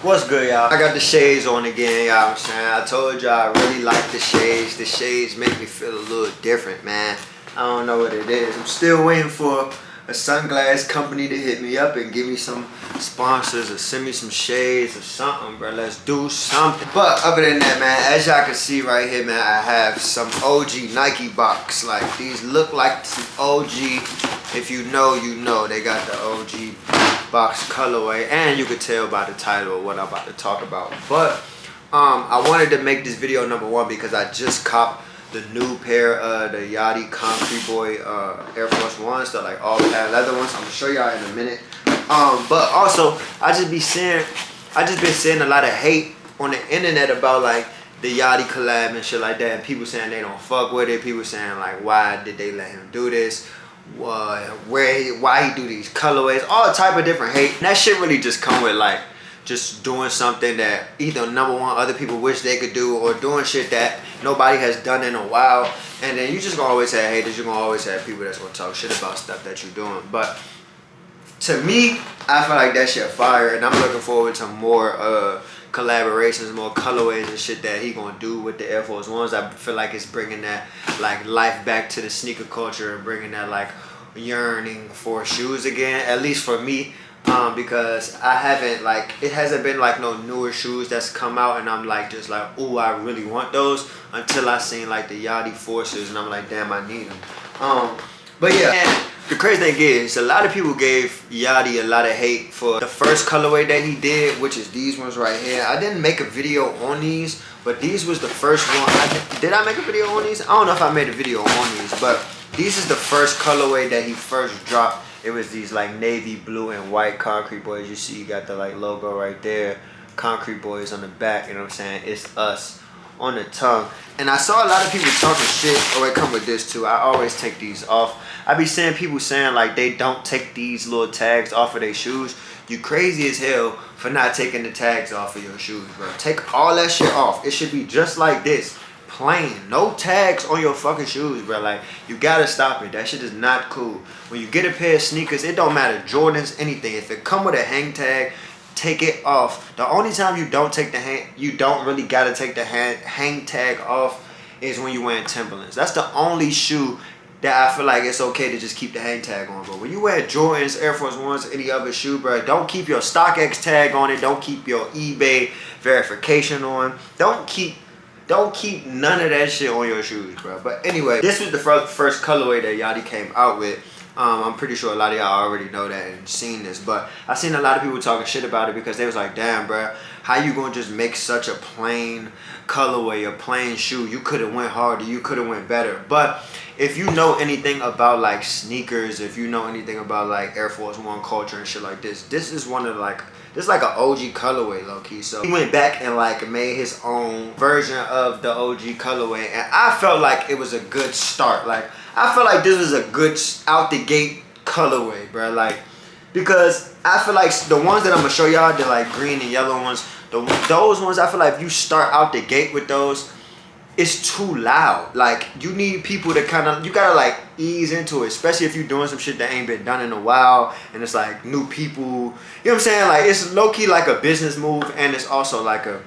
What's good, y'all? I got the shades on again, y'all. I'm saying, I told y'all I really like the shades. The shades make me feel a little different, man. I don't know what it is. I'm still waiting for a sunglass company to hit me up and give me some sponsors or send me some shades or something, bro. Let's do something. But other than that, man, as y'all can see right here, man, I have some OG Nike box. Like, these look like some OG. If you know, you know. They got the OG box colorway, and you could tell by the title of what I'm about to talk about. But I wanted to make this video number one because I just copped the new pair of the Yachty Concrete Boy Air Force Ones, the like all patent leather ones. I'm gonna show y'all in a minute. But also I just been seeing a lot of hate on the internet about like the Yachty collab and shit like that, and people saying they don't fuck with it, people saying like, why did they let him do this, why he do these colorways, all type of different hate. And that shit really just come with like just doing something that either number one other people wish they could do, or doing shit that nobody has done in a while. And then you just gonna always have haters, you're gonna always have people that's gonna talk shit about stuff that you're doing. But to me, I feel like that shit fire, and I'm looking forward to more collaborations, more colorways and shit that he gonna do with the Air Force Ones. I feel like it's bringing that like life back to the sneaker culture and bringing that like yearning for shoes again, at least for me. Because I haven't like, it hasn't been like no newer shoes that's come out and I'm like just like, ooh, I really want those, until I seen like the Yachty Forces and I'm like, damn, I need them. But yeah, and the crazy thing is, a lot of people gave Yachty a lot of hate for the first colorway that he did, which is these ones right here. I didn't make a video on these, but these was the first one. Did I make a video on these? I don't know if I made a video on these, but these is the first colorway that he first dropped. It was these like navy blue and white Concrete Boys. You see, you got the like logo right there, Concrete Boys on the back, you know what I'm saying? It's us on the tongue. And I saw a lot of people talking shit. Oh, it come with this too. I always take these off. I be seeing people saying like they don't take these little tags off of their shoes. You crazy as hell for not taking the tags off of your shoes, bro. Take all that shit off. It should be just like this. Plain, no tags on your fucking shoes, bro. Like, you gotta stop it. That shit is not cool. When you get a pair of sneakers, it don't matter, Jordans, anything, if it come with a hang tag, take it off. The only time you don't take the you don't really gotta take the hang tag off is when you wearing Timberlands. That's the only shoe that I feel like it's okay to just keep the hang tag on, bro. When you wear Jordans, Air Force Ones, any other shoe, bro, don't keep your StockX tag on it. Don't keep your eBay verification on. Don't keep none of that shit on your shoes, bro. But anyway, this was the first colorway that Yachty came out with. I'm pretty sure a lot of y'all already know that and seen this, but I seen a lot of people talking shit about it because they was like, damn, bro, how you gonna just make such a plain colorway, a plain shoe? You could have went harder, you could have went better. But if you know anything about like sneakers, if you know anything about like Air Force One culture and shit like this is one of like, this is like an OG colorway, low-key. So he went back and like made his own version of the OG colorway, and I felt like it was a good start. Like, I feel like this was a good out the gate colorway, bro. Like, because I feel like the ones that I'm gonna show y'all, the like green and yellow ones, those ones, I feel like if you start out the gate with those, it's too loud. Like, you need people to kind of, you gotta like ease into it, especially if you're doing some shit that ain't been done in a while and it's like new people, you know what I'm saying? Like, it's low-key like a business move, and it's also like a,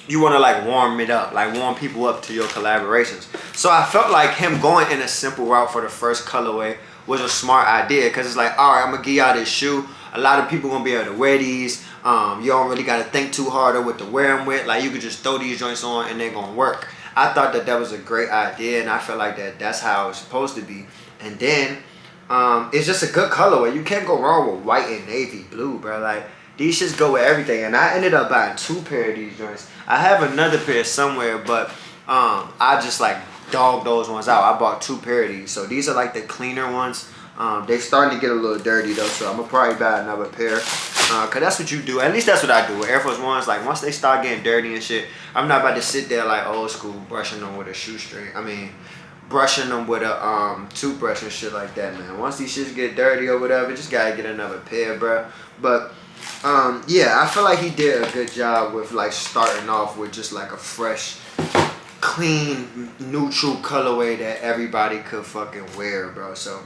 you want to like warm it up, like warm people up to your collaborations. So I felt like him going in a simple route for the first colorway was a smart idea, because it's like, all right, I'm gonna give y'all this shoe, a lot of people gonna be able to wear these. You don't really got to think too hard on what to wear them with. Like, you could just throw these joints on and they're gonna work. I thought that that was a great idea, and I feel like that's how it's supposed to be. And then it's just a good colorway. You can't go wrong with white and navy blue, bro. Like, these shits go with everything. And I ended up buying 2 pair of these joints. I have another pair somewhere, but I just like dogged those ones out. I bought 2 pair of these. So these are like the cleaner ones. They starting to get a little dirty though, so I'm gonna probably buy another pair. Cause that's what you do. At least that's what I do with Air Force Ones. Like, once they start getting dirty and shit, I'm not about to sit there like old school brushing them with a shoestring. I mean, brushing them with a toothbrush and shit like that, man. Once these shits get dirty or whatever, just gotta get another pair, bro. But yeah, I feel like he did a good job with like starting off with just like a fresh, clean, neutral colorway that everybody could fucking wear, bro. So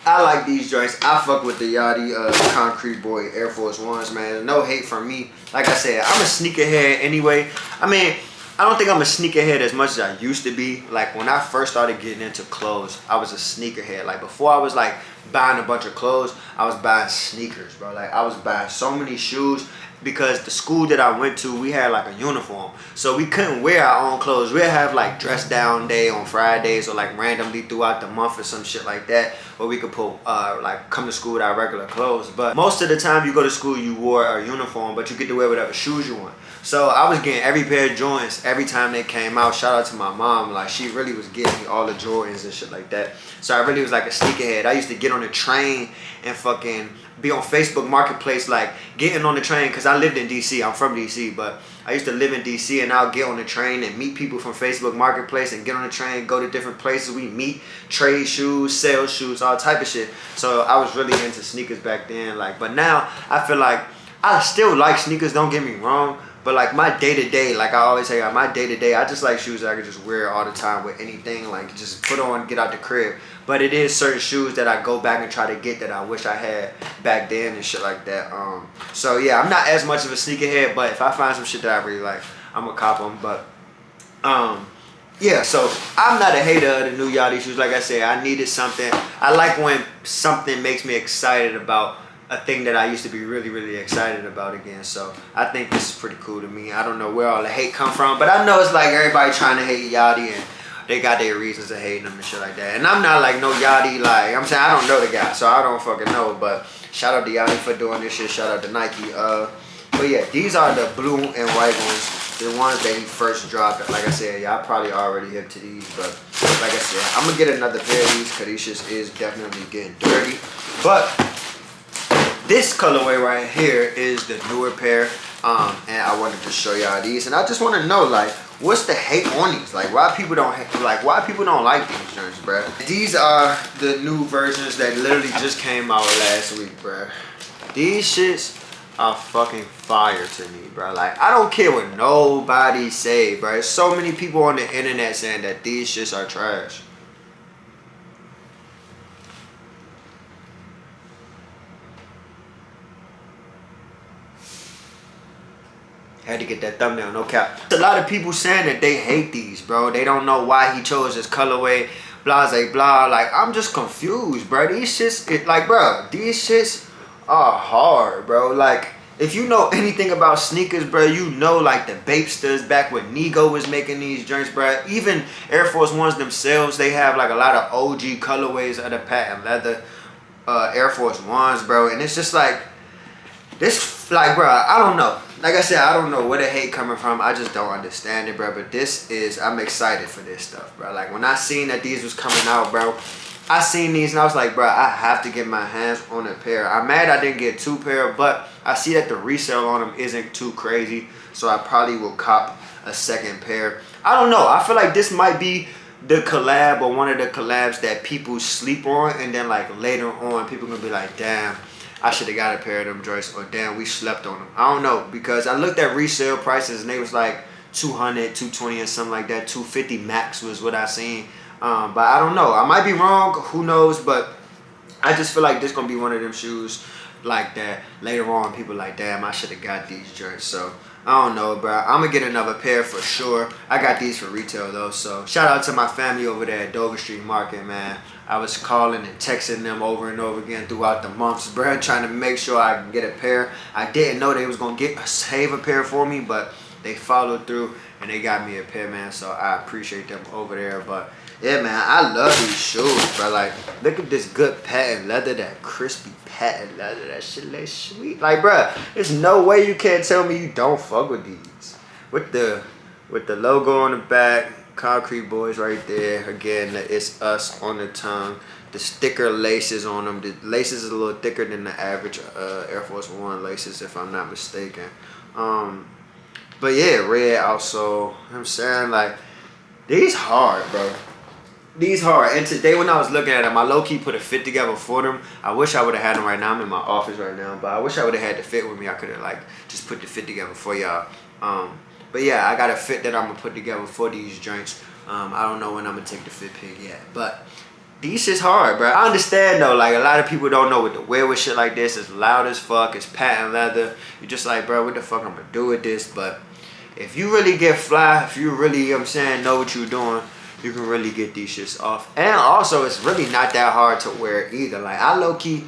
I like these joints. I fuck with the Yachty Concrete Boy Air Force Ones, man. No hate from me. Like I said, I'm a sneakerhead anyway. I mean, I don't think I'm a sneakerhead as much as I used to be. Like when I first started getting into clothes, I was a sneakerhead. Like before I was like buying a bunch of clothes, I was buying sneakers, bro. Like I was buying so many shoes because the school that I went to, we had like a uniform. So we couldn't wear our own clothes. We'd have like dress down day on Fridays or like randomly throughout the month or some shit like that. Or we could put like come to school with our regular clothes. But most of the time you go to school, you wore a uniform, but you get to wear whatever shoes you want. So I was getting every pair of Jordans every time they came out. Shout out to my mom. Like she really was getting me all the Jordans and shit like that. So I really was like a sneakerhead. I used to get on the train and fucking be on Facebook Marketplace, like getting on the train, because I lived in DC. I'm from DC, but I used to live in DC, and I'll get on the train and meet people from Facebook Marketplace and get on the train, go to different places. We meet, trade shoes, sell shoes, all type of shit. So I was really into sneakers back then. Like, but now I feel like I still like sneakers, don't get me wrong. But like my day-to-day, like I always say, my day-to-day, I just like shoes that I can just wear all the time with anything, like just put on, get out the crib. But it is certain shoes that I go back and try to get that I wish I had back then and shit like that. So yeah, I'm not as much of a sneakerhead, but if I find some shit that I really like, I'm gonna cop them. But yeah, so I'm not a hater of the new Yachty shoes. Like I said, I needed something. I like when something makes me excited about a thing that I used to be really, really excited about again. So I think this is pretty cool to me. I don't know where all the hate come from, but I know it's like everybody trying to hate Yachty and they got their reasons to hate them and shit like that. And I'm not like no Yachty, like I'm saying, I don't know the guy, so I don't fucking know. But shout out to Yachty for doing this shit. Shout out to Nike. But yeah, these are the blue and white ones, the ones that he first dropped. Like I said, y'all probably already hip to these, but like I said, I'm gonna get another pair of these because these shit is definitely getting dirty. But this colorway right here is the newer pair, and I wanted to show y'all these. And I just want to know, like, what's the hate on these? Like, why people don't like these joints, bruh? These are the new versions that literally just came out last week, bruh. These shits are fucking fire to me, bruh. Like, I don't care what nobody say, bruh. There's so many people on the internet saying that these shits are trash. Had to get that thumbnail, no cap. A lot of people saying that they hate these, bro. They don't know why he chose this colorway, blah, blah, blah. Like, I'm just confused, bro. These shits, like, bro, these shits are hard, bro. Like, if you know anything about sneakers, bro, you know, like, the Bapesters back when Nego was making these joints, bro. Even Air Force Ones themselves, they have, like, a lot of OG colorways of the patent leather Air Force Ones, bro. And it's just, like, this, like, bro, I don't know. Like I said, I don't know where the hate coming from. I just don't understand it, bro. But this is, I'm excited for this stuff, bro. Like, when I seen that these was coming out, bro, I seen these and I was like, bro, I have to get my hands on a pair. I'm mad I didn't get two pair, but I see that the resale on them isn't too crazy. So I probably will cop a second pair. I don't know. I feel like this might be the collab or one of the collabs that people sleep on. And then, like, later on, people gonna be like, damn, I should have got a pair of them joints, or damn, we slept on them. I don't know, because I looked at resale prices and they was like 200, 220 or something like that. 250 max was what I seen. But I don't know. I might be wrong. Who knows? But I just feel like this gonna be one of them shoes like that. Later on, people like, damn, I should have got these joints. So I don't know, bro. I'm gonna get another pair for sure. I got these for retail though. So shout out to my family over there at Dover Street Market, man. I was calling and texting them over and over again throughout the months, bro, trying to make sure I can get a pair. I didn't know they was gonna save a pair for me, but they followed through and they got me a pair, man. So I appreciate them over there. But yeah, man, I love these shoes, bro. Like, look at this good patent leather, that crispy patent leather. That shit looks sweet. Like, bro, there's no way you can't tell me you don't fuck with these. With the logo on the back. Concrete Boys right there. Again, it's us on the tongue. The sticker laces on them. The laces is a little thicker than the average Air Force One laces, if I'm not mistaken. But yeah, red also. You know what I'm saying? Like, these hard, bro. These hard. And today when I was looking at them, I low-key put a fit together for them. I wish I would have had them right now. I'm in my office right now. But I wish I would have had the fit with me. I could have, like, just put the fit together for y'all. But yeah, I got a fit that I'm going to put together for these joints. I don't know when I'm going to take the fit pic yet. But these shit's hard, bro. I understand though, like a lot of people don't know what to wear with shit like this. It's loud as fuck. It's patent leather. You're just like, bro, what the fuck I'm gonna do with this? But if you really get fly, if you really, you know what I'm saying, know what you're doing, you can really get these shits off. And also, it's really not that hard to wear either. Like I low key,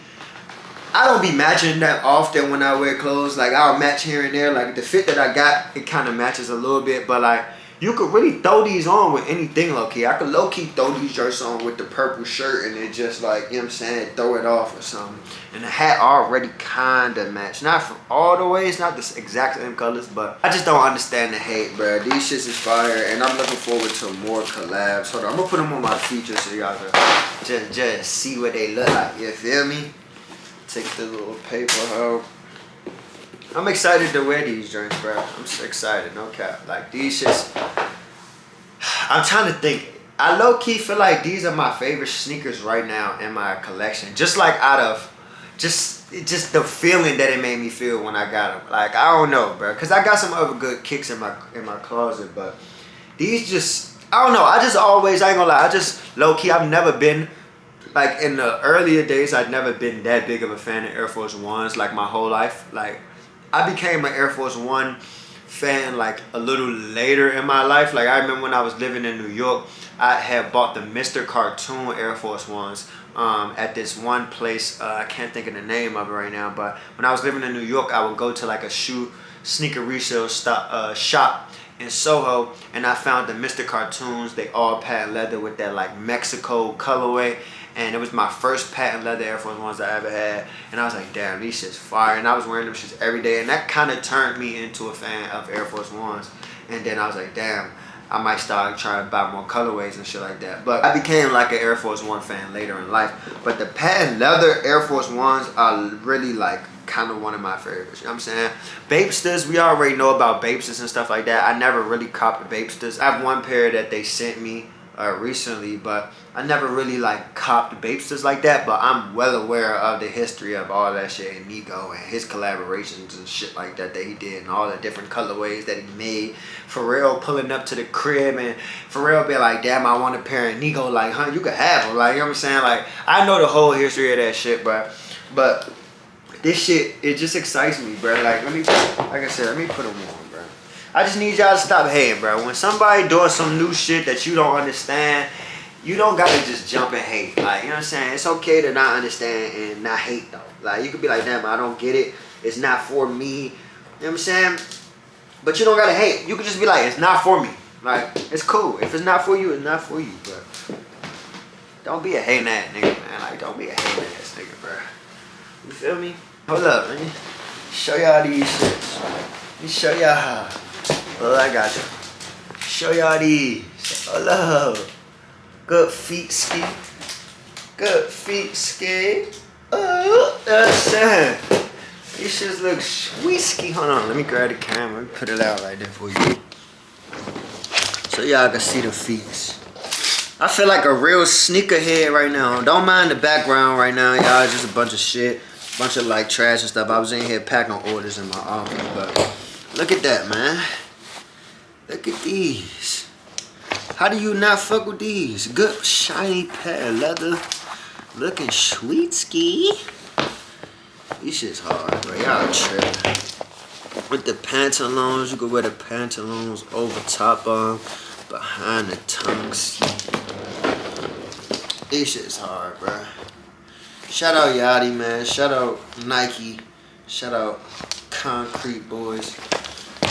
I don't be matching that often when I wear clothes. Like I'll match here and there. Like the fit that I got, it kind of matches a little bit, but like. You could really throw these on with anything low-key. I could low-key throw these shirts on with the purple shirt and it just like, you know what I'm saying, throw it off or something. And the hat already kind of match. Not from all the way, it's not the exact same colors, but I just don't understand the hate, bro. These shits is fire and I'm looking forward to more collabs. Hold on, I'm gonna put them on my features so y'all can just see what they look like, you feel me? Take the little paper hoe. I'm excited to wear these joints, bro. I'm so excited, no cap. Like these shits, I'm trying to think. I low-key feel like these are my favorite sneakers right now in my collection. Just like out of, just the feeling that it made me feel when I got them. Like I don't know, bro. Cause I got some other good kicks in my closet, but these just, I don't know. I just always, I ain't gonna lie. I just low-key, I've never been. Like in the earlier days, I'd never been that big of a fan of Air Force Ones. Like my whole life, like. I became an Air Force One fan like a little later in my life. Like I remember when I was living in New York, I had bought the Mr. Cartoon Air Force Ones at this one place. I can't think of the name of it right now, but when I was living in New York, I would go to like a sneaker resale shop in Soho, and I found the Mr. Cartoons. They all patent leather with that like Mexico colorway. And it was my first patent leather Air Force Ones I ever had. And I was like, damn, these shits fire. And I was wearing them shits every day. And that kind of turned me into a fan of Air Force Ones. And then I was like, damn, I might start trying to buy more colorways and shit like that. But I became like an Air Force One fan later in life. But the patent leather Air Force Ones are really like kind of one of my favorites. You know what I'm saying? Bapesters, we already know about Bapesters and stuff like that. I never really copped the Bapesters. I have one pair that they sent me recently, but I never really like copped Bapesters like that. But I'm well aware of the history of all that shit and Nigo and his collaborations and shit like that he did and all the different colorways that he made. Pharrell pulling up to the crib and Pharrell be like, damn, I want a pair of Nigo. Like, huh, you can have them. Like, you know what I'm saying? Like, I know the whole history of that shit, bro. But this shit, it just excites me, bro. Like, like I said, let me put them on. I just need y'all to stop hating, bro. When somebody doing some new shit that you don't understand, you don't gotta just jump and hate. Like, you know what I'm saying? It's okay to not understand and not hate, though. Like, you could be like, damn, I don't get it. It's not for me. You know what I'm saying? But you don't gotta hate. You could just be like, it's not for me. Like, it's cool. If it's not for you, it's not for you, bro. Don't be a hating ass nigga, man. Like, don't be a hating ass nigga, bro. You feel me? Hold up, let me show y'all these shits. Let me show y'all. Oh, I got you. Show y'all these. Hello. Good feet ski. Good feet ski. Oh, that's it. These shits look sweet ski. Hold on, let me grab the camera and put it out right there for you. So y'all can see the feet. I feel like a real sneakerhead right now. Don't mind the background right now, y'all. It's just a bunch of shit. Bunch of like trash and stuff. I was in here packing orders in my office, but look at that, man. Look at these. How do you not fuck with these? Good shiny pair of leather. Looking sweet ski. These shit's hard, bro. Y'all tripping. With the pantaloons, you can wear the pantaloons over top of, behind the tongues. This shit's hard, bro. Shout out Yachty, man. Shout out Nike. Shout out Concrete Boys.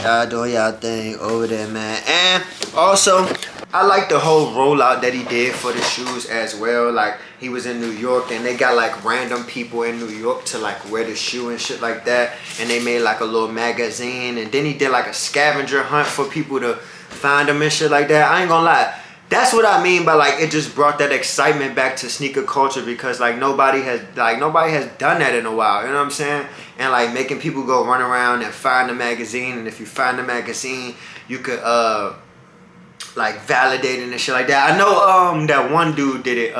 Y'all doing y'all thing over there, man. And also, I like the whole rollout that he did for the shoes as well. Like, he was in New York and they got like random people in New York to like wear the shoe and shit like that. And they made like a little magazine. And then he did like a scavenger hunt for people to find them and shit like that. I ain't gonna lie. That's what I mean by like it just brought that excitement back to sneaker culture, because like nobody has done that in a while, you know what I'm saying? And like making people go run around and find the magazine, and if you find the magazine, you could like validate it and shit like that. I know that one dude did it,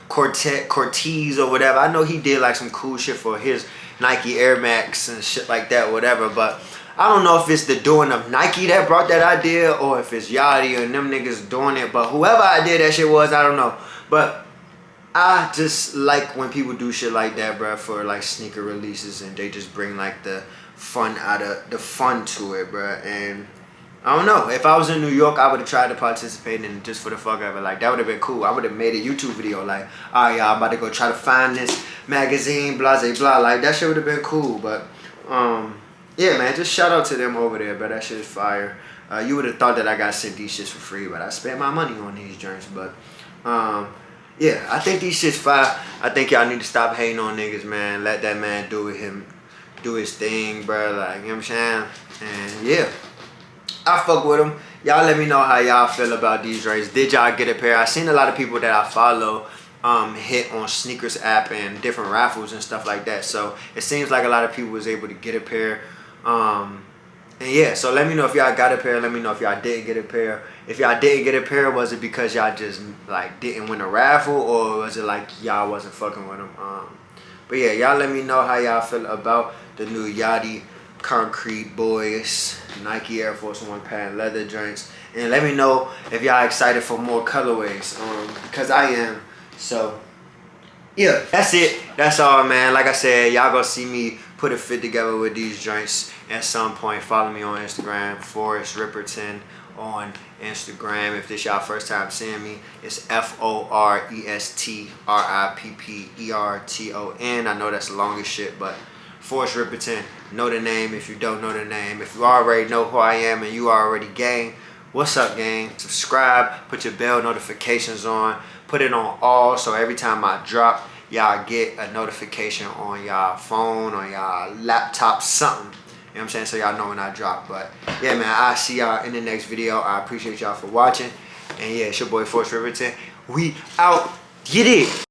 Cortez or whatever. I know he did like some cool shit for his Nike Air Max and shit like that, whatever, but I don't know if it's the doing of Nike that brought that idea or if it's Yachty and them niggas doing it. But whoever idea that shit was, I don't know. But I just like when people do shit like that, bro, for like sneaker releases, and they just bring like the fun to it, bro. And I don't know, if I was in New York, I would have tried to participate in it just for the fuck of it. Like, that would have been cool. I would have made a YouTube video like, all right, y'all, I'm about to go try to find this magazine, blah, blah, blah. Like, that shit would have been cool. But yeah, man, just shout out to them over there, bro. That shit is fire. You would have thought that I got sent these shits for free, but I spent my money on these joints. But yeah, I think these shits fire. I think y'all need to stop hating on niggas, man. Let that man do his thing, bro. Like, you know what I'm saying? And yeah, I fuck with him. Y'all let me know how y'all feel about these joints. Did y'all get a pair? I seen a lot of people that I follow hit on sneakers app and different raffles and stuff like that. So it seems like a lot of people was able to get a pair. And yeah, so let me know if y'all got a pair. Let me know if y'all didn't get a pair. If y'all didn't get a pair, was it because y'all just like didn't win a raffle, or was it like y'all wasn't fucking with them? But yeah, y'all let me know how y'all feel about the new Yachty Concrete Boys Nike Air Force One patent leather joints, and let me know if y'all excited for more colorways, because I am. So yeah, that's it. That's all, man. Like I said, y'all gonna see me put a fit together with these joints at some point. Follow me on Instagram, Forrest Ripperton on Instagram. If this y'all first time seeing me, it's FORESTRIPPERTON. I know that's the longest shit, but Forrest Ripperton. Know the name if you don't know the name. If you already know who I am and you already gang, what's up, gang? Subscribe, put your bell notifications on, put it on all, so every time I drop, y'all get a notification on y'all phone, on y'all laptop, something. You know what I'm saying? So y'all know when I drop. But yeah, man, I'll see y'all in the next video. I appreciate y'all for watching. And yeah, it's your boy Forrest Ripperton. We out. Get it.